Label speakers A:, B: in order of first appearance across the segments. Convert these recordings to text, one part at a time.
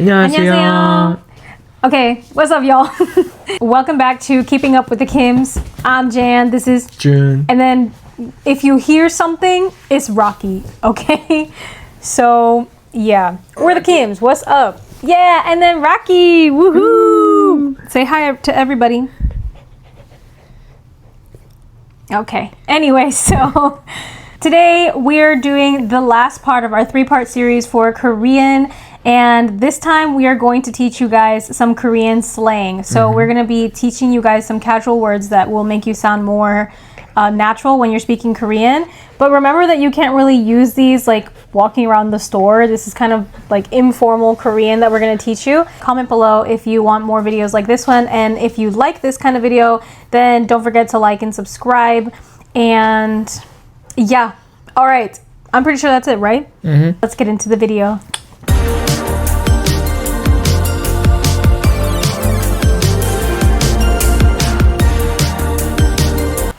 A: 안녕하세요.
B: Okay, what's up, y'all? Welcome back to Keeping Up with the Kims. I'm Jan. This is
A: June.
B: And then if you hear something, it's Rocky, okay? So, yeah. We're the Kims. What's up? Yeah, and then Rocky. Woohoo! Say hi to everybody. Okay. Anyway, so today we're doing the last part of our 3-part series for Korean. And this time we are going to teach you guys some Korean slang. So we're going to be teaching you guys some casual words that will make you sound more natural when you're speaking Korean. But remember that you can't really use these like walking around the store. This is kind of like informal Korean that we're going to teach you. Comment below if you want more videos like this one. And if you like this kind of video, then don't forget to like and subscribe. And yeah. All right. I'm pretty sure that's it, right? Let's get into the video.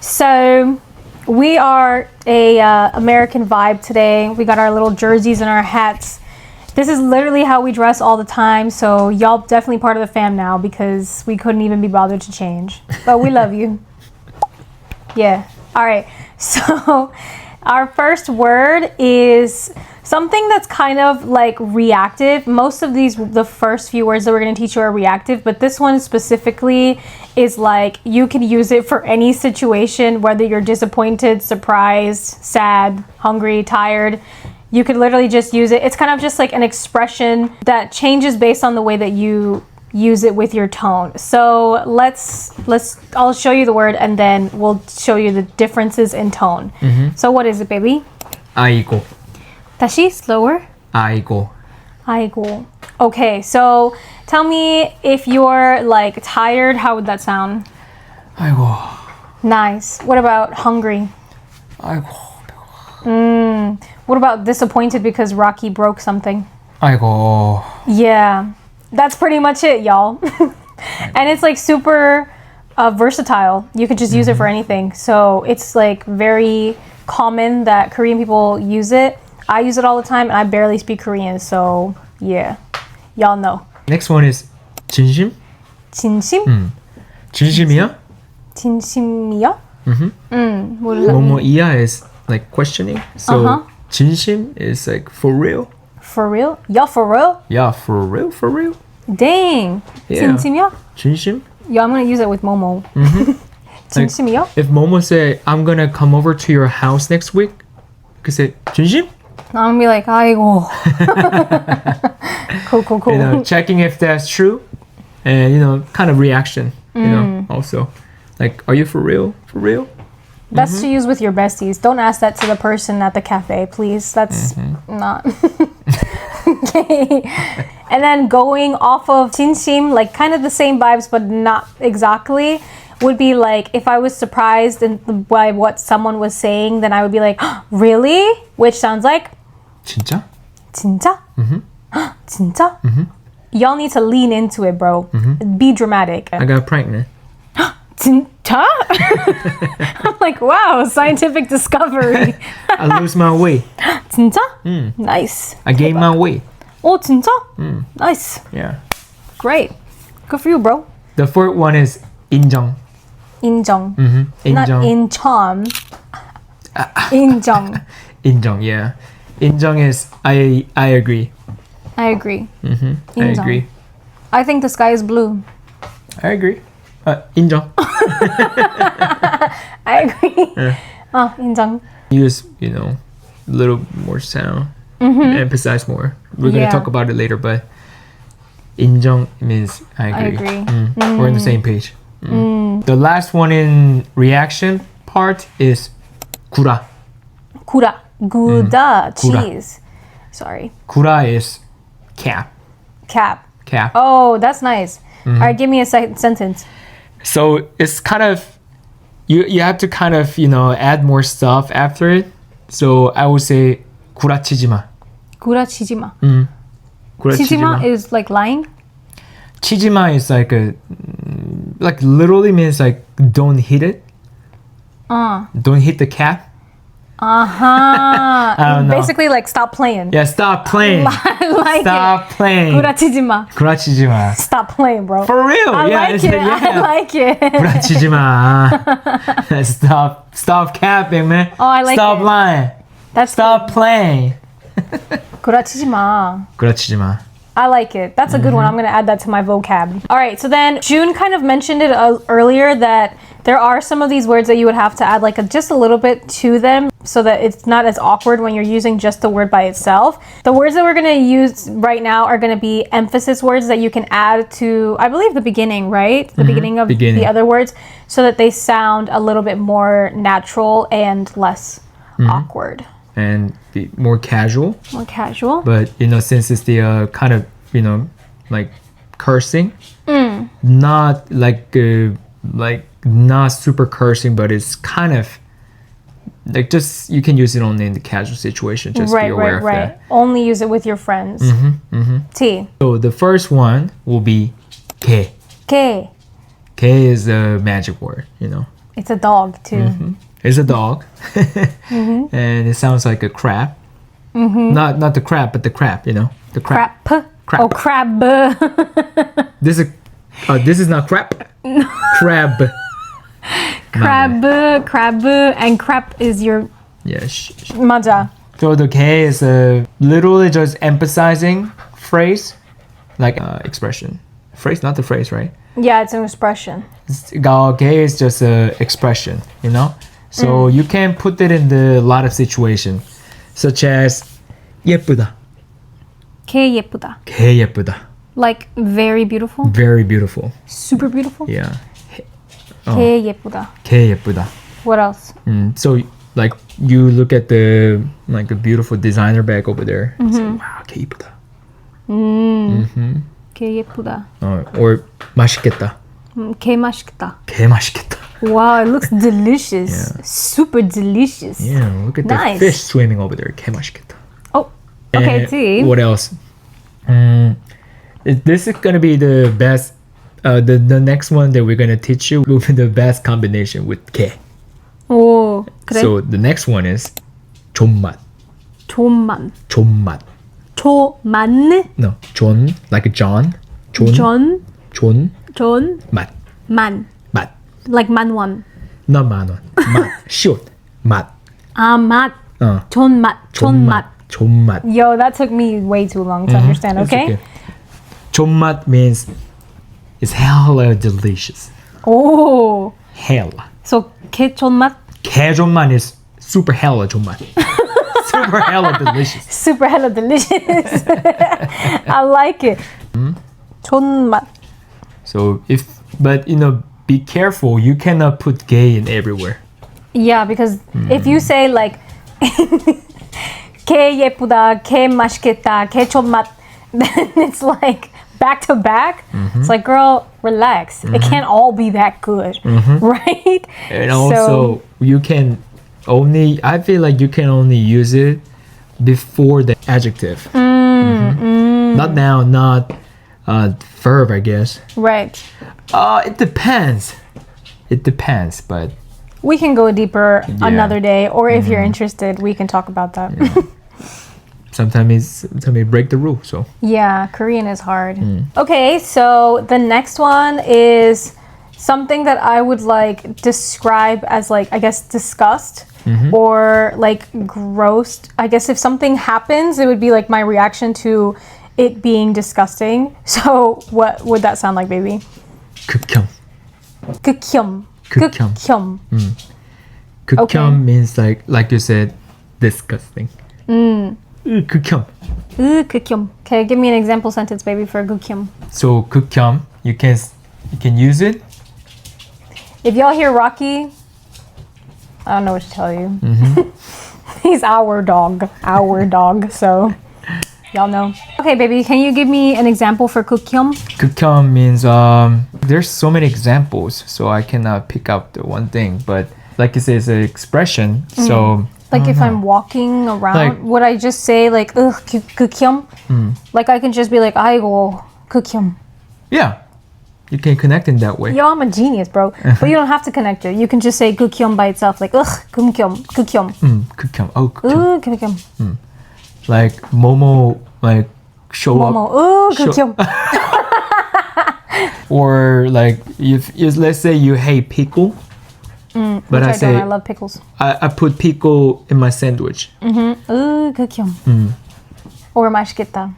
B: So we are a American vibe today. We got our little jerseys and our hats. This is literally how we dress all the time. So y'all definitely part of the fam now because we couldn't even be bothered to change. But we love you. Yeah. All right. So our first word is something that's kind of like reactive. Most of these, the first few words that we're going to teach you are reactive, but this one specifically is like you can use it for any situation, whether you're disappointed, surprised, sad, hungry, tired. You could literally just use it. It's kind of just like an expression that changes based on the way that you use it with your tone. So I'll show you the word and then we'll show you the differences in tone. So what is it, baby?
A: 아이고.
B: 다시 slower.
A: 아이고.
B: 아이고. Okay, so tell me if you're like tired, how would that sound?
A: 아이고.
B: Nice. What about hungry?
A: 아이고.
B: What about disappointed because Rocky broke something?
A: 아이고.
B: Yeah, that's pretty much it, y'all. And it's like super versatile. You could just use it for anything. So it's like very common that Korean people use it. I use it all the time and I barely speak Korean. So yeah, y'all know.
A: Next one is 진심.
B: 진심?
A: 진심이야?
B: 진심이야? What does that mean?
A: 뭐뭐이야 is like questioning. So 진심 is like for real.
B: For real? Y'all for real?
A: Yeah, for real, for real.
B: Dang.
A: Yeah.
B: 진심이야?
A: 진심?
B: Yeah, I'm gonna use it with Momo. 진심이야?
A: If Momo say, I'm gonna come over to your house next week, you could say, 진심?
B: I'm gonna be like, 아이고. Cool.
A: You know, checking if that's true. And, you know, kind of reaction, you know, also. Like, are you for real? For real?
B: That's to use with your besties. Don't ask that to the person at the cafe, please. That's not. Okay. And then going off of 진심, like kind of the same vibes, but not exactly, would be like if I was surprised by what someone was saying, then I would be like, really? Which sounds like
A: 진짜?
B: 진짜? 진짜? Y'all need to lean into it, bro. Be dramatic.
A: I got pregnant.
B: 진짜? I'm like, wow, scientific discovery.
A: I lose my weight.
B: 진짜? Nice.
A: I gain my weight.
B: Oh, 진짜? Nice.
A: Yeah.
B: Great. Good for you, bro.
A: The fourth one is 인정.
B: 인정. Not
A: 인정.
B: 인정. 인정.
A: 인정, yeah. 인정 is I agree.
B: I agree.
A: I
B: 인정.
A: agree.
B: I think the sky is blue.
A: I agree. 인정.
B: I agree. 인정.
A: Use, you know, a little more sound. Emphasize more. We're going to talk about it later, but 인정 means I agree. We're on the same page. The last one in reaction part is 구라.
B: 구라. Gouda. Cheese. Sorry.
A: 구라 is cap.
B: Cap.
A: Cap.
B: Oh, that's nice. All right, give me a sentence.
A: So it's kind of, you have to kind of, you know, add more stuff after it. So I would say 구라치지 마.
B: 구라치지 마.
A: 구라치지 마
B: is like lying?
A: 치지 마 is like literally means like don't hit it. Don't hit the cap.
B: I don't know.
A: Basically
B: like stop playing.
A: Yeah, stop playing.
B: like
A: Stop playing.
B: 구라치지 마.
A: 구라치지 마.
B: Stop playing, bro.
A: For real.
B: I like it. I like it.
A: 구라치지 마. Stop capping, man.
B: Oh, I like
A: Stop
B: it.
A: lying. Stop playing.
B: 구라치지 마.
A: 구라치지 마.
B: I like it. That's a good one. I'm going to add that to my vocab. All right. So then June kind of mentioned it earlier that there are some of these words that you would have to add like just a little bit to them so that it's not as awkward when you're using just the word by itself. The words that we're going to use right now are going to be emphasis words that you can add to, I believe, the beginning, right? The beginning of the other words so that they sound a little bit more natural and less awkward.
A: And be more casual.
B: More casual.
A: But, since it's the kind of, like cursing, not like not super cursing, but it's kind of like just you can use it only in the casual situation. Just be aware of that.
B: Only use it with your friends. T.
A: So the first one will be 개.
B: 개.
A: 개 is a magic word,
B: It's a dog too.
A: It's a dog, and it sounds like a crab. Not the crab, but the crab. The crab.
B: Crap. Oh, crab.
A: This is not crab. Crab.
B: Crab, and crap is your.
A: Yeah.
B: 맞아.
A: So the 개 is literally just emphasizing phrase, like expression. Phrase, not the phrase, right?
B: Yeah, it's an expression.
A: 개 is just an expression, So you can put it in a lot of situations, such as 예쁘다.
B: 개 예쁘다.
A: 개 예쁘다.
B: Like very beautiful.
A: Very beautiful.
B: Super beautiful.
A: Yeah.
B: 개 예쁘다.
A: 개 예쁘다.
B: What else?
A: So like you look at the beautiful designer bag over there. And say, wow, 개 예쁘다.
B: 개 예쁘다.
A: Or 맛있겠다.
B: 개 맛있겠다.
A: 개 맛있겠다.
B: Wow, it looks delicious.
A: Yeah.
B: Super delicious.
A: Yeah, look at the fish swimming over there. 개 맛있겠다.
B: Oh, okay, see.
A: What else? This is gonna be the best. The next one that we're gonna teach you will be the best combination with 개.
B: 오, 그래?
A: So the next one is 존맛.
B: 존맛.
A: 존맛.
B: 조만?
A: No, 존 like a John. 존. 맛.
B: 만.
A: 맛.
B: Like 만원.
A: Not 만원. 맛. Short. 맛.
B: 아, 맛. 존맛. 존맛.
A: 존맛.
B: Yo, that took me way too long to understand, okay?
A: 존맛 means it's hella delicious.
B: Oh.
A: Hella.
B: So, 개 존맛?
A: 개 존맛 is super hella 존맛. Super hella delicious.
B: Super hella delicious. I like it. 존맛.
A: So be careful. You cannot put gay in everywhere.
B: Yeah, because if you say like 개 예쁘다, 개 맛있겠다, 개 존맛, then it's like back to back. It's like, girl, relax. It can't all be that good, right?
A: And also, I feel like you can only use it before the adjective. Not noun, not verb, I guess.
B: Right.
A: It depends. But
B: we can go deeper another day, or if you're interested, we can talk about that.
A: Sometimes break the rule. So
B: yeah, Korean is hard. Okay, so the next one is something that I would like describe as like, I guess, disgust or like gross. I guess if something happens, it would be like my reaction to it being disgusting. So what would that sound like, baby?
A: 극혐.
B: 극혐.
A: 극혐. 극혐 means like you said, disgusting. 극혐.
B: 극혐. Okay, give me an example sentence, baby, for 극혐.
A: So 극혐, you can use it.
B: If y'all hear Rocky, I don't know what to tell you. He's our dog, so y'all know. Okay, baby, can you give me an example for 극혐?
A: 극혐 means there's so many examples, so I cannot pick out the one thing. But like you say, it's an expression. So
B: like if I'm walking around, would I just say like ugh 극혐? Like I can just be like 아이고 극혐.
A: Yeah, you can connect in that way.
B: Yo, I'm a genius, bro. But you don't have to connect it. You can just say 극혐 by itself, like ugh 극혐.
A: 극혐. Oh, 극혐.
B: 극혐.
A: Like Momo, like show up.
B: Ooh, 극혐.
A: Or like if let's say you hate pickle, but I say
B: I love pickles.
A: I put pickle in my sandwich.
B: Ooh, 극혐. Or 맛있겠다.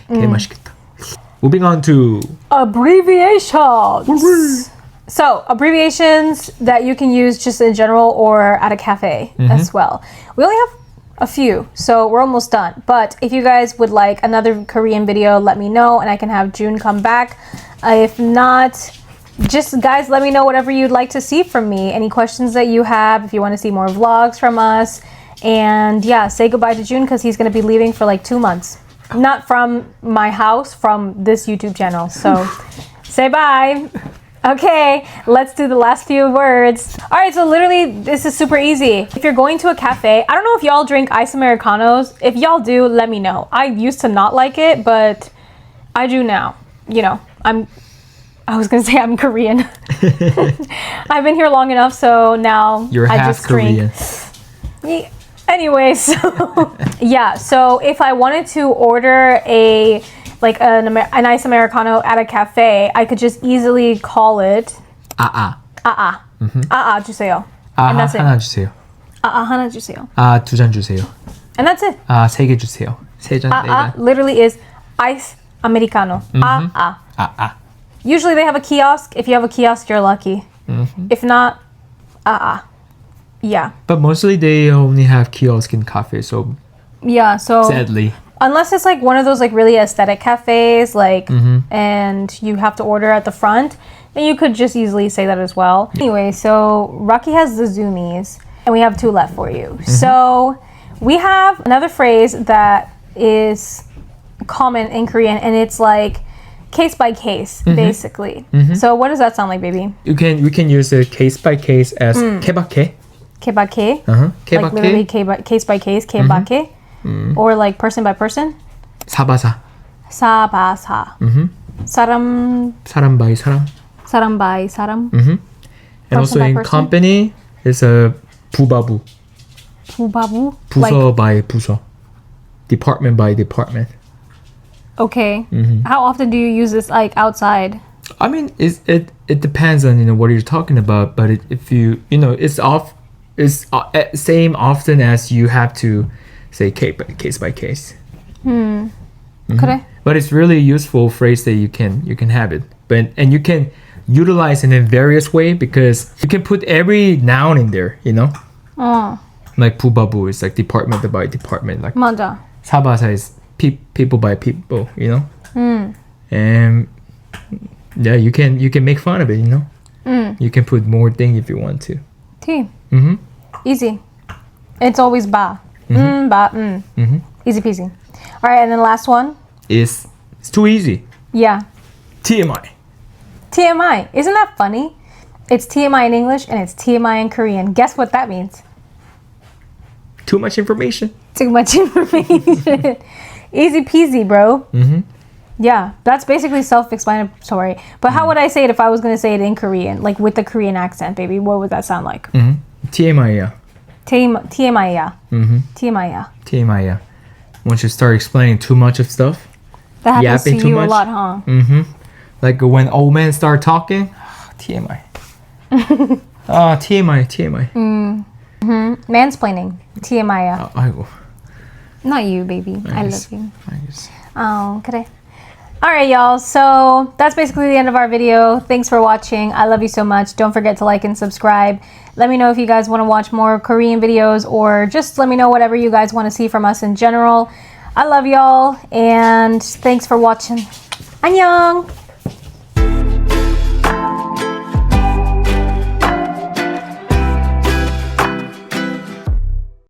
A: 개 맛있겠다. Moving on to
B: abbreviations. So abbreviations that you can use just in general or at a cafe as well. We only have a few, so we're almost done. But if you guys would like another Korean video, let me know and I can have June come back. If not, just guys, let me know whatever you'd like to see from me. Any questions that you have, if you want to see more vlogs from us. And yeah, say goodbye to June because he's going to be leaving for like 2 months. Not from my house, from this YouTube channel. So say bye. Okay, let's do the last few words. All right, so literally this is super easy. If you're going to a cafe, I don't know if y'all drink ice Americanos. If y'all do, let me know. I used to not like it, but I do now. You know, I was gonna say I'm Korean. I've been here long enough, so now
A: you're
B: I
A: half
B: just drink.
A: Korean.
B: Anyway, so yeah, so if I wanted to order an ice Americano at a cafe, I could just easily call it 주세요. And that's it.
A: 하나 주세요.
B: 하나 주세요.
A: 두 잔 주세요.
B: And that's it.
A: 세 개 주세요. 세 잔, 네 잔.
B: Literally is ice Americano. Usually they have a kiosk. If you have a kiosk, you're lucky. If not, yeah.
A: But mostly they only have kiosk in cafes, so
B: yeah, so
A: sadly.
B: Unless it's like one of those like really aesthetic cafes, like, and you have to order at the front, then you could just easily say that as well. Anyway, so Rocky has the zoomies, and we have 2 left for you. So we have another phrase that is common in Korean, and it's like case by case, basically. So what does that sound like, baby?
A: We can use it case by case as 케바케.
B: 케바케.
A: 케바케.
B: Like literally case by case, 케바케. Or like person by person.
A: 사바사.
B: 사바사. 사람
A: by 사람.
B: 사람 by 사람.
A: And also in person? Company, it's a 부바부.
B: 부바부?
A: 부서 by 부서. Department by department.
B: Okay. How often do you use this like outside?
A: I mean, it depends on what you're talking about, but if you it's same often as you have to say case by case.
B: 그래.
A: But it's really useful phrase that you can have it, and you can utilize it in various way because you can put every noun in there. Like 부바부 is like department by department. Like
B: 맞아.
A: 사바사 is people by people. And yeah, you can make fun of it. You can put more thing if you want to.
B: T. Easy. It's always ba. Easy peasy. All right, and then last one
A: it's too easy.
B: Yeah.
A: TMI.
B: TMI. Isn't that funny? It's TMI in English and it's TMI in Korean. Guess what that means?
A: Too much information.
B: Too much information. Easy peasy, bro. Yeah, that's basically self-explanatory. But how would I say it if I was going to say it in Korean, like with the Korean accent, baby? What would that sound like?
A: TMI야.
B: TMI야. TMI야.
A: TMI야. Once you start explaining too much of stuff,
B: that happens to you a lot, huh?
A: Like when old men start talking, TMI. TMI.
B: Mansplaining. TMI야.
A: 아이고.
B: Not you, baby. I love you.
A: 알겠어.
B: 그래. Alright, y'all, so that's basically the end of our video. Thanks for watching. I love you so much. Don't forget to like and subscribe. Let me know if you guys want to watch more Korean videos or just let me know whatever you guys want to see from us in general. I love y'all, and thanks for watching. 안녕!